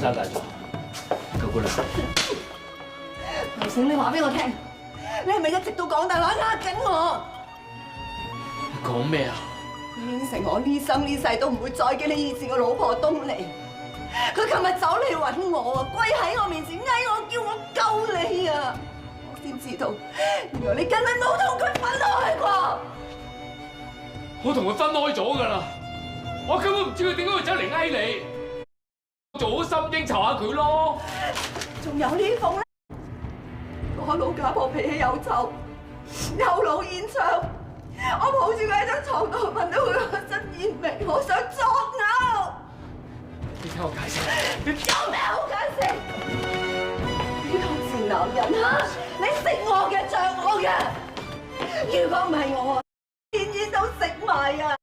生大咗，九姑娘。劉醒，你話俾我聽，你係咪一直都講大話呃緊我？講咩啊？你應承我呢生呢世都唔會再見你以前個老婆東尼。佢琴日走嚟揾我啊，跪喺我面前嗌我叫我救你啊！我先知道，原來你根本冇同佢分開過。我同佢分開咗㗎啦，我根本唔知佢點解會走嚟挨你，做好心應酬下佢咯。仲有呢封咧，我老家婆脾氣又臭，又老煙槍，我抱住佢喺張床度，聞到佢個身煙味，我想作嘔。你聽我解釋，有咩好解釋？呢個賤男人啊！你食我嘅，着我嘅。如果唔係我，天天都食埋啊！